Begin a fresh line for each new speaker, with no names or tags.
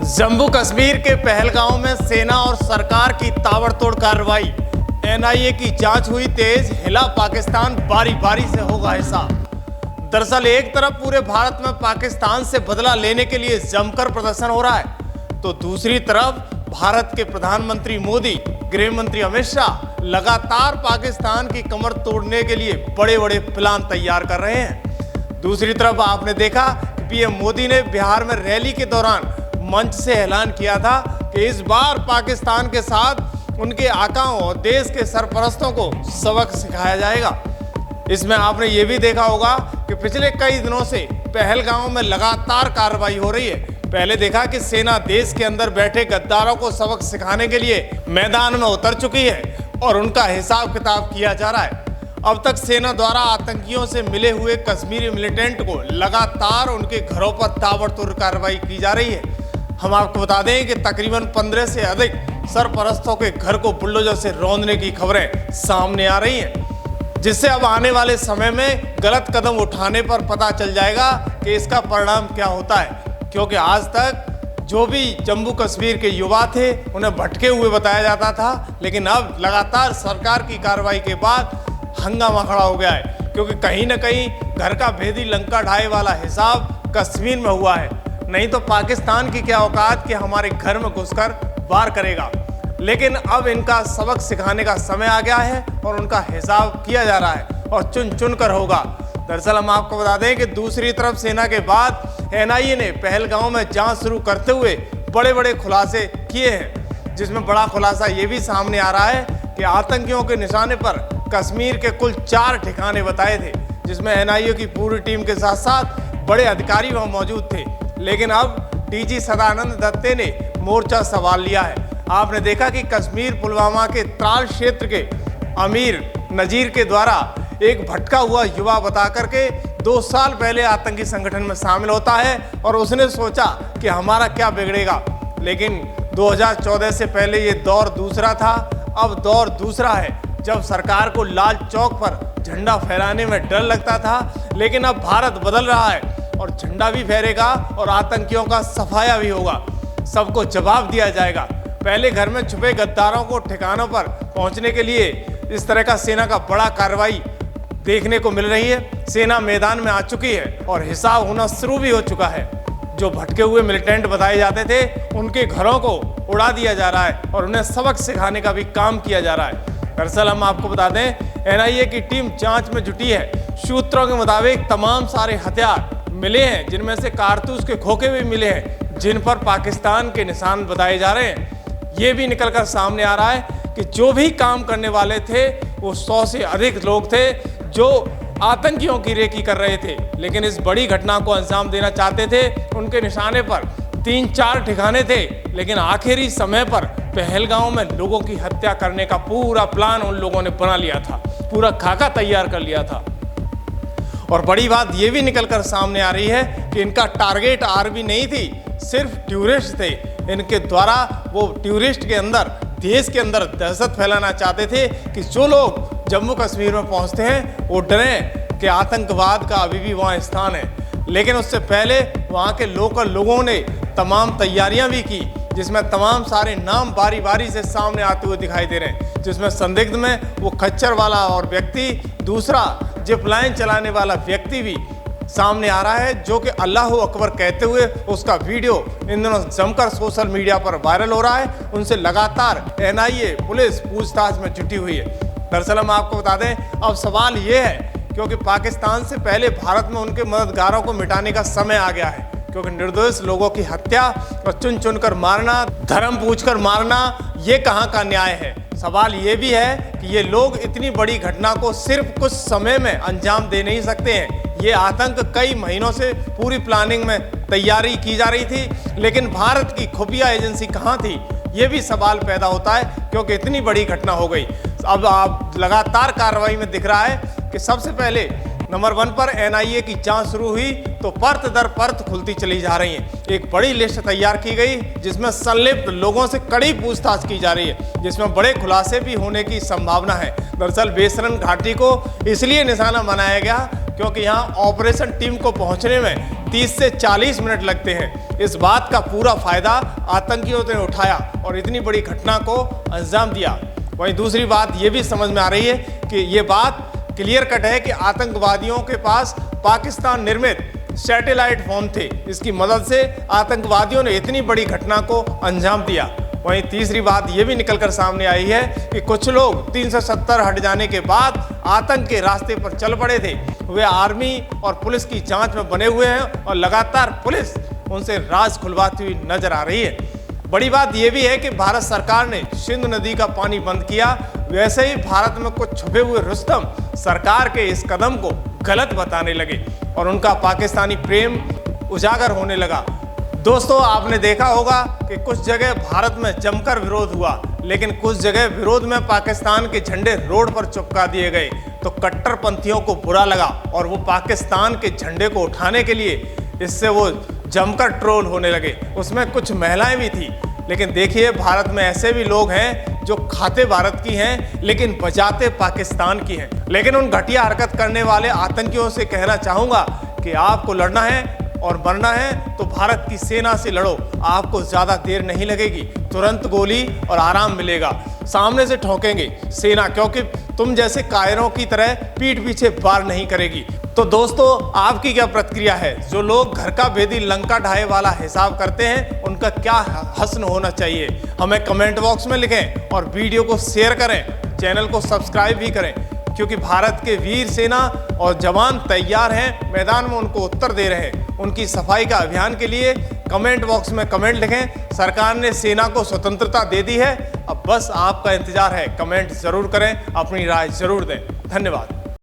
जम्मू कश्मीर के पहलगांव में सेना और सरकार की ताबड़तोड़ कार्रवाई। एनआईए की जांच हुई तेज, हिला पाकिस्तान, बारी बारी से होगा हिसाब। दरअसल एक तरफ पूरे भारत में पाकिस्तान से बदला लेने के लिए जमकर प्रदर्शन हो रहा है, तो दूसरी तरफ भारत के प्रधानमंत्री मोदी, गृह मंत्री अमित शाह लगातार पाकिस्तान की कमर तोड़ने के लिए बड़े बड़े प्लान तैयार कर रहे हैं। दूसरी तरफ आपने देखा कि पीएम मोदी ने बिहार में रैली के दौरान मंच से ऐलान किया था कि इस बार पाकिस्तान के साथ उनके आकाओं और देश के सरपरस्तों को सबक सिखाया जाएगा। इसमें आपने ये भी देखा होगा कि पिछले कई दिनों से पहलगांव में लगातार कार्रवाई हो रही है। पहले देखा कि सेना देश के अंदर बैठे गद्दारों को सबक सिखाने के लिए मैदान में उतर चुकी है और उनका हिसाब किताब किया जा रहा है। अब तक सेना द्वारा आतंकियों से मिले हुए कश्मीरी मिलिटेंट को लगातार उनके घरों पर ताबड़तोड़ कार्रवाई की जा रही है। हम आपको बता दें कि तकरीबन 15 से अधिक सरपरस्तों के घर को बुलडोजर से रौंदने की खबरें सामने आ रही हैं, जिससे अब आने वाले समय में गलत कदम उठाने पर पता चल जाएगा कि इसका परिणाम क्या होता है। क्योंकि आज तक जो भी जम्मू कश्मीर के युवा थे उन्हें भटके हुए बताया जाता था, लेकिन अब लगातार सरकार की कार्रवाई के बाद हंगामा खड़ा हो गया है। क्योंकि कहीं ना कहीं घर का भेदी लंका ढाई वाला हिसाब कश्मीर में हुआ है। नहीं तो पाकिस्तान की क्या औकात कि हमारे घर में घुसकर वार करेगा। लेकिन अब इनका सबक सिखाने का समय आ गया है और उनका हिसाब किया जा रहा है और चुन चुन कर होगा। दरअसल हम आपको बता दें कि दूसरी तरफ सेना के बाद एनआईए ने पहलगांव में जांच शुरू करते हुए बड़े बड़े खुलासे किए हैं, जिसमें बड़ा खुलासा ये भी सामने आ रहा है कि आतंकियों के निशाने पर कश्मीर के कुल 4 ठिकाने बताए थे, जिसमें एनआईए की पूरी टीम के साथ साथ बड़े अधिकारी वहां मौजूद थे। लेकिन अब डीजी सदानंद दत्ते ने मोर्चा संभाल लिया है। आपने देखा कि कश्मीर पुलवामा के त्राल क्षेत्र के अमीर नजीर के द्वारा एक भटका हुआ युवा बता करके 2 साल पहले आतंकी संगठन में शामिल होता है और उसने सोचा कि हमारा क्या बिगड़ेगा। लेकिन 2014 से पहले ये दौर दूसरा था, अब दौर दूसरा है, जब सरकार को लाल चौक पर झंडा फहराने में डर लगता था। लेकिन अब भारत बदल रहा है और झंडा भी फहरेगा और आतंकियों का सफाया भी होगा, सबको जवाब दिया जाएगा। पहले घर में छुपे गद्दारों को ठिकानों पर पहुंचने के लिए इस तरह का सेना का बड़ा कार्रवाई देखने को मिल रही है। सेना मैदान में आ चुकी है और हिसाब होना शुरू भी हो चुका है। जो भटके हुए मिलिटेंट बताए जाते थे उनके घरों को उड़ा दिया जा रहा है और उन्हें सबक सिखाने का भी काम किया जा रहा है। दरअसल हम आपको बता दें, एनआईए की टीम जांच में जुटी है। सूत्रों के मुताबिक तमाम सारे हथियार मिले हैं, जिनमें से कारतूस के खोखे भी मिले हैं, जिन पर पाकिस्तान के निशान बताए जा रहे हैं। ये भी निकलकर सामने आ रहा है कि जो भी काम करने वाले थे वो 100 से अधिक लोग थे जो आतंकियों की रेकी कर रहे थे, लेकिन इस बड़ी घटना को अंजाम देना चाहते थे। उनके निशाने पर 3-4 ठिकाने थे, लेकिन आखिरी समय पर पहलगांव में लोगों की हत्या करने का पूरा प्लान उन लोगों ने बना लिया था, पूरा खाका तैयार कर लिया था। और बड़ी बात ये भी निकलकर सामने आ रही है कि इनका टारगेट आर्मी नहीं थी, सिर्फ टूरिस्ट थे। इनके द्वारा वो टूरिस्ट के अंदर, देश के अंदर दहशत फैलाना चाहते थे कि जो लोग जम्मू कश्मीर में पहुंचते हैं वो डरें कि आतंकवाद का अभी भी वहाँ स्थान है। लेकिन उससे पहले वहाँ के लोकल लोगों ने तमाम तैयारियां भी की, जिसमें तमाम सारे नाम बारी बारी से सामने आते हुए दिखाई दे रहे हैं। जिसमें संदिग्ध में वो खच्चर वाला और व्यक्ति, दूसरा जिप लाइन चलाने वाला व्यक्ति भी सामने आ रहा है, जो कि अल्लाह अकबर कहते हुए उसका वीडियो इन दिनों जमकर सोशल मीडिया पर वायरल हो रहा है। उनसे लगातार एनआईए पुलिस पूछताछ में जुटी हुई है। दरअसल हम आपको बता दें, अब सवाल ये है, क्योंकि पाकिस्तान से पहले भारत में उनके मददगारों को मिटाने का समय आ गया है। क्योंकि निर्दोष लोगों की हत्या और चुन चुन कर मारना, धर्म पूछकर मारना, ये कहाँ का न्याय है। सवाल ये भी है कि ये लोग इतनी बड़ी घटना को सिर्फ कुछ समय में अंजाम दे नहीं सकते हैं। ये आतंक कई महीनों से पूरी प्लानिंग में तैयारी की जा रही थी, लेकिन भारत की खुफिया एजेंसी कहाँ थी, ये भी सवाल पैदा होता है, क्योंकि इतनी बड़ी घटना हो गई। अब आप लगातार कार्रवाई में दिख रहा है कि सबसे पहले नंबर 1 पर एनआईए की जांच शुरू हुई तो परत दर परत खुलती चली जा रही है। एक बड़ी लिस्ट तैयार की गई, जिसमें संलिप्त लोगों से कड़ी पूछताछ की जा रही है, जिसमें बड़े खुलासे भी होने की संभावना है। दरअसल बेसरन घाटी को इसलिए निशाना बनाया गया क्योंकि यहाँ ऑपरेशन टीम को पहुंचने में 30 से 40 मिनट लगते हैं। इस बात का पूरा फायदा आतंकियों ने उठाया और इतनी बड़ी घटना को अंजाम दिया। वहीं दूसरी बात ये भी समझ में आ रही है कि ये बात क्लियर कट है कि आतंकवादियों के पास पाकिस्तान निर्मित सैटेलाइट फोन थे। इसकी मदद से आतंकवादियों ने इतनी बड़ी घटना को अंजाम दिया। वहीं तीसरी बात यह भी निकलकर सामने आई है कि कुछ लोग 370 हट जाने के बाद आतंक के रास्ते पर चल पड़े थे। वे आर्मी और पुलिस की जांच में बने हुए हैं और लगातार पुलिस उनसे राज खुलवाती हुई नजर आ रही है। बड़ी बात यह भी है कि भारत सरकार ने सिंधु नदी का पानी बंद किया। वैसे ही भारत में कुछ छुपे हुए रुस्तम सरकार के इस कदम को गलत बताने लगे और उनका पाकिस्तानी प्रेम उजागर होने लगा। दोस्तों, आपने देखा होगा कि कुछ जगह भारत में जमकर विरोध हुआ, लेकिन कुछ जगह विरोध में पाकिस्तान के झंडे रोड पर चिपका दिए गए तो कट्टरपंथियों को बुरा लगा और वो पाकिस्तान के झंडे को उठाने के लिए इससे वो जमकर ट्रोल होने लगे। उसमें कुछ महिलाएं भी थी। लेकिन देखिए, भारत में ऐसे भी लोग हैं जो खाते भारत की हैं लेकिन बजाते पाकिस्तान की हैं। लेकिन उन घटिया हरकत करने वाले आतंकियों से कहना चाहूँगा कि आपको लड़ना है और मरना है तो भारत की सेना से लड़ो। आपको ज़्यादा देर नहीं लगेगी, तुरंत गोली और आराम मिलेगा। सामने से ठोकेंगे सेना, क्योंकि तुम जैसे कायरों की तरह पीठ पीछे वार नहीं करेगी। तो दोस्तों, आपकी क्या प्रतिक्रिया है? जो लोग घर का भेदी लंका ढाए वाला हिसाब करते हैं, उनका क्या हस्न होना चाहिए? हमें कमेंट बॉक्स में लिखें और वीडियो को शेयर करें, चैनल को सब्सक्राइब भी करें, क्योंकि भारत के वीर सेना और जवान तैयार हैं, मैदान में उनको उत्तर दे रहे हैं। उनकी सफाई का अभियान के लिए कमेंट बॉक्स में कमेंट लिखें। सरकार ने सेना को स्वतंत्रता दे दी है, अब बस आपका इंतजार है। कमेंट जरूर करें, अपनी राय जरूर दें। धन्यवाद।